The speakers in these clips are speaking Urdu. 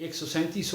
137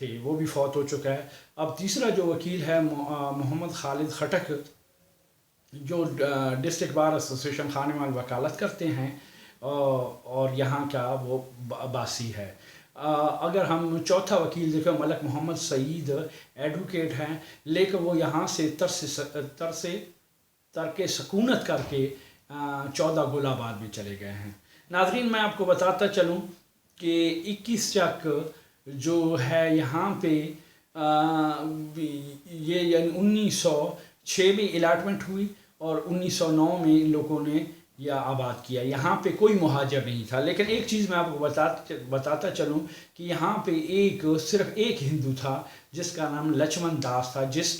تھے وہ بھی فوت ہو چکا ہے. اب تیسرا جو وکیل ہے محمد خالد خٹک جو ڈسٹرکٹ بار ایسوسیشن خانے مال وکالت کرتے ہیں اور یہاں کا وہ باسی ہے. اگر ہم چوتھا وکیل دیکھیں ملک محمد سعید ایڈوکیٹ ہیں لیکن وہ یہاں سے ترک سکونت کر کے 14 گل آباد میں چلے گئے ہیں. ناظرین میں آپ کو بتاتا چلوں کہ 21 چک جو ہے یہاں پہ یہ یعنی 1906 میں الاٹمنٹ ہوئی اور 1909 میں ان لوگوں نے یا آباد کیا. یہاں پہ کوئی مہاجر نہیں تھا. لیکن ایک چیز میں آپ کو بتاتا چلوں کہ یہاں پہ صرف ایک ہندو تھا جس کا نام لچمن داس تھا جس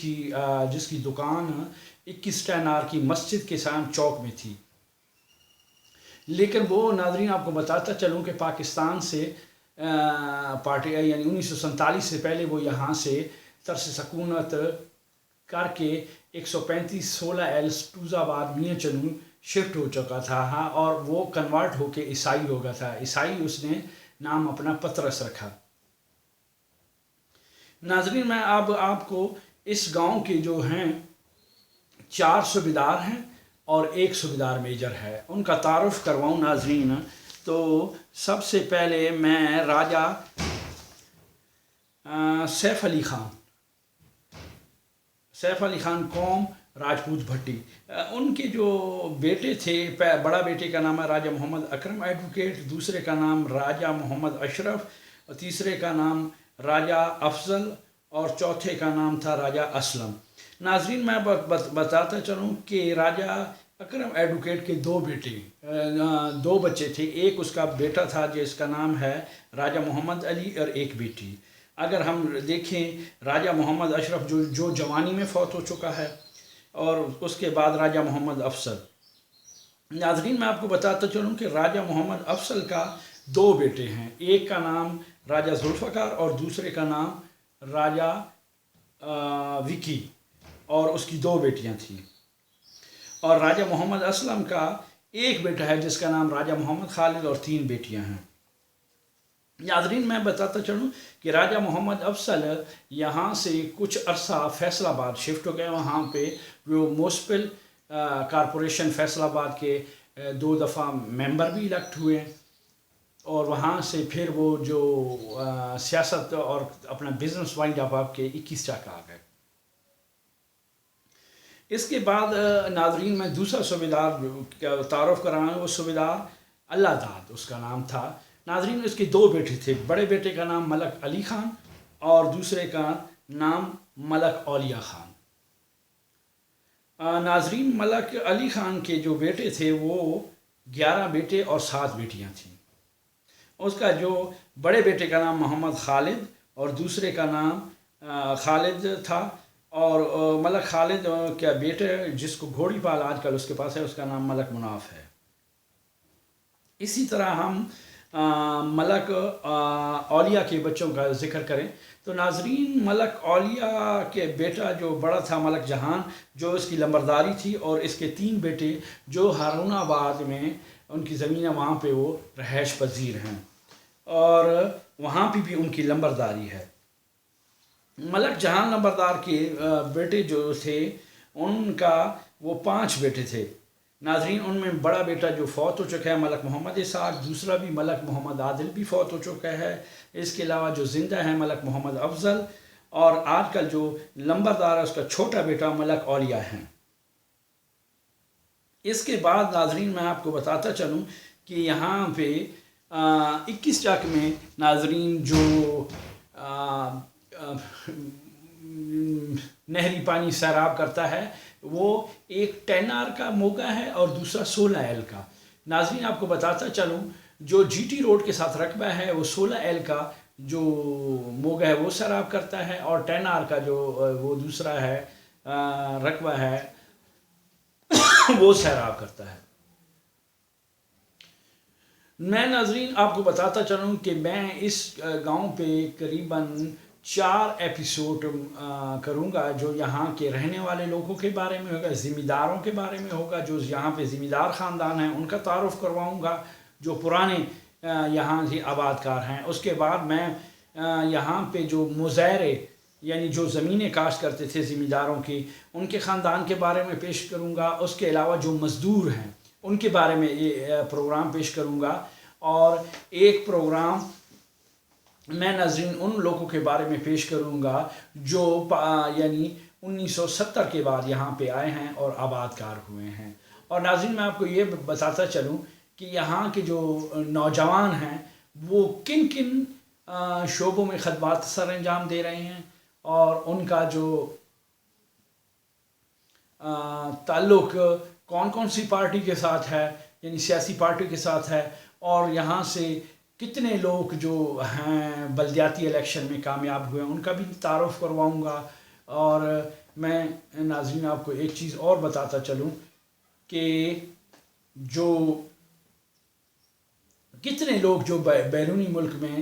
کی دکان 21 ٹینار کی مسجد کے سام چوک میں تھی. لیکن وہ ناظرین آپ کو بتاتا چلوں کہ پاکستان سے پارٹی یعنی 1947 سے پہلے وہ یہاں سے طرز سکونت کر کے 135 16 ایل سٹوز آباد میاں چنو شفٹ ہو چکا تھا. ہاں اور وہ کنورٹ ہو کے عیسائی ہو گیا تھا. عیسائی اس نے نام اپنا پطرس رکھا. ناظرین میں اب آپ کو اس گاؤں کے جو ہیں 4 صوبیدار ہیں اور 1 صوبیدار میجر ہے ان کا تعارف کرواؤں ناظرین. تو سب سے پہلے میں راجہ سیف علی خان قوم راجپوت بھٹی ان کے جو بیٹے تھے بڑا بیٹے کا نام ہے راجہ محمد اکرم ایڈوکیٹ, دوسرے کا نام راجہ محمد اشرف اور تیسرے کا نام راجہ افضل اور چوتھے کا نام تھا راجہ اسلم. ناظرین میں بتاتا چلوں کہ راجہ اکرم ایڈوکیٹ کے 2 بچے تھے. ایک اس کا بیٹا تھا جس کا نام ہے راجہ محمد علی اور ایک بیٹی. اگر ہم دیکھیں راجہ محمد اشرف جو جوانی میں فوت ہو چکا ہے اور اس کے بعد راجہ محمد افضل. ناظرین میں آپ کو بتاتا چلوں کہ راجہ محمد افضل کا 2 بیٹے ہیں. ایک کا نام راجہ ذوالفقار اور دوسرے کا نام راجہ وکی اور اس کی 2 بیٹیاں تھیں. اور راجہ محمد اسلم کا ایک بیٹا ہے جس کا نام راجہ محمد خالد اور 3 بیٹیاں ہیں. ناظرین میں بتاتا چلوں کہ راجہ محمد افضل یہاں سے کچھ عرصہ فیصل آباد شفٹ ہو گئے. وہاں پہ وہ موسپل کارپوریشن فیصل آباد کے 2 دفعہ ممبر بھی الیکٹ ہوئے اور وہاں سے پھر وہ جو سیاست اور اپنا بزنس وائنڈ اپ کے 21 چک آ گئے. اس کے بعد ناظرین میں دوسرا صوبیدار کا تعارف کرانا وہ صوبیدار اللہ داد اس کا نام تھا. ناظرین اس کے 2 بیٹے تھے. بڑے بیٹے کا نام ملک علی خان اور دوسرے کا نام ملک اولیاء خان. ناظرین ملک علی خان کے جو بیٹے تھے وہ 11 بیٹے اور 7 بیٹیاں تھیں. اس کا جو بڑے بیٹے کا نام محمد خالد اور دوسرے کا نام خالد تھا اور ملک خالد کا بیٹے جس کو گھوڑی پال آج کل اس کے پاس ہے اس کا نام ملک مناف ہے. اسی طرح ہم ملک اولیاء کے بچوں کا ذکر کریں تو ناظرین ملک اولیاء کے بیٹا جو بڑا تھا ملک جہان جو اس کی لمبرداری تھی اور اس کے 3 بیٹے جو ہارون آباد میں ان کی زمینیں وہاں پہ وہ رہائش پذیر ہیں اور وہاں پہ بھی ان کی لمبرداری ہے. ملک جہان لمبردار کے بیٹے جو تھے ان کا وہ 5 بیٹے تھے. ناظرین ان میں بڑا بیٹا جو فوت ہو چکا ہے ملک محمد اسحاق, دوسرا بھی ملک محمد عادل بھی فوت ہو چکا ہے. اس کے علاوہ جو زندہ ہے ملک محمد افضل اور آج کل جو لمبردار ہے اس کا چھوٹا بیٹا ملک اولیاء ہیں. اس کے بعد ناظرین میں آپ کو بتاتا چلوں کہ یہاں پہ 21 چک میں ناظرین جو نہری پانی سیراب کرتا ہے وہ ایک 10 آر کا موگا ہے اور دوسرا 16 ایل کا. ناظرین آپ کو بتاتا چلوں جو جی ٹی روڈ کے ساتھ رقبہ ہے وہ 16 ایل کا جو موگا ہے وہ سیراب کرتا ہے اور 10 آر کا جو وہ دوسرا ہے رقبہ ہے وہ سیراب کرتا ہے. میں ناظرین آپ کو بتاتا چلوں کہ میں اس گاؤں پہ قریباً 4 ایپیسوڈ کروں گا جو یہاں کے رہنے والے لوگوں کے بارے میں ہوگا, ذمہ داروں کے بارے میں ہوگا, جو یہاں پہ ذمہ دار خاندان ہیں ان کا تعارف کرواؤں گا جو پرانے یہاں سے آباد کار ہیں. اس کے بعد میں یہاں پہ جو مزارع یعنی جو زمینیں کاشت کرتے تھے زمینداروں کی، ان کے خاندان کے بارے میں پیش کروں گا. اس کے علاوہ جو مزدور ہیں ان کے بارے میں یہ پروگرام پیش کروں گا. اور ایک پروگرام میں ناظرین ان لوگوں کے بارے میں پیش کروں گا جو یعنی 1970 کے بعد یہاں پہ آئے ہیں اور آباد کار ہوئے ہیں. اور ناظرین میں آپ کو یہ بتاتا چلوں کہ یہاں کے جو نوجوان ہیں وہ کن کن شعبوں میں خدمات سر انجام دے رہے ہیں، اور ان کا جو تعلق کون کون سی پارٹی کے ساتھ ہے، یعنی سیاسی پارٹی کے ساتھ ہے، اور یہاں سے کتنے لوگ جو ہیں بلدیاتی الیکشن میں کامیاب ہوئے ہیں ان کا بھی تعارف کرواؤں گا. اور میں ناظرین آپ کو ایک چیز اور بتاتا چلوں کہ جو کتنے لوگ جو بیرونی ملک میں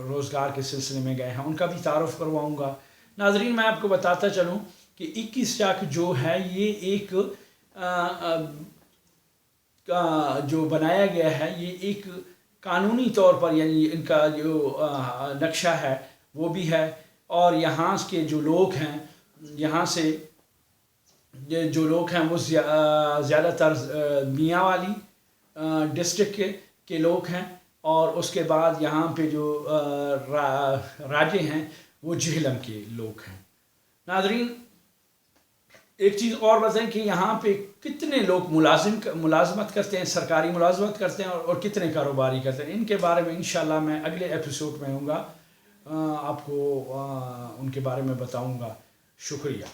روزگار کے سلسلے میں گئے ہیں ان کا بھی تعارف کرواؤں گا. ناظرین میں آپ کو بتاتا چلوں کہ 21 چاک جو ہے یہ ایک جو بنایا گیا ہے یہ ایک قانونی طور پر، یعنی ان کا جو نقشہ ہے وہ بھی ہے. اور یہاں کے جو لوگ ہیں، یہاں سے جو لوگ ہیں وہ زیادہ تر میاں والی ڈسٹرکٹ کے لوگ ہیں، اور اس کے بعد یہاں پہ جو راجے ہیں وہ جہلم کے لوگ ہیں. ناظرین ایک چیز اور بتائیں کہ یہاں پہ کتنے لوگ ملازمت کرتے ہیں، سرکاری ملازمت کرتے ہیں، اور کتنے کاروباری کرتے ہیں. ان کے بارے میں انشاءاللہ میں اگلے ایپیسوڈ میں ہوں گا، آپ کو ان کے بارے میں بتاؤں گا. شکریہ.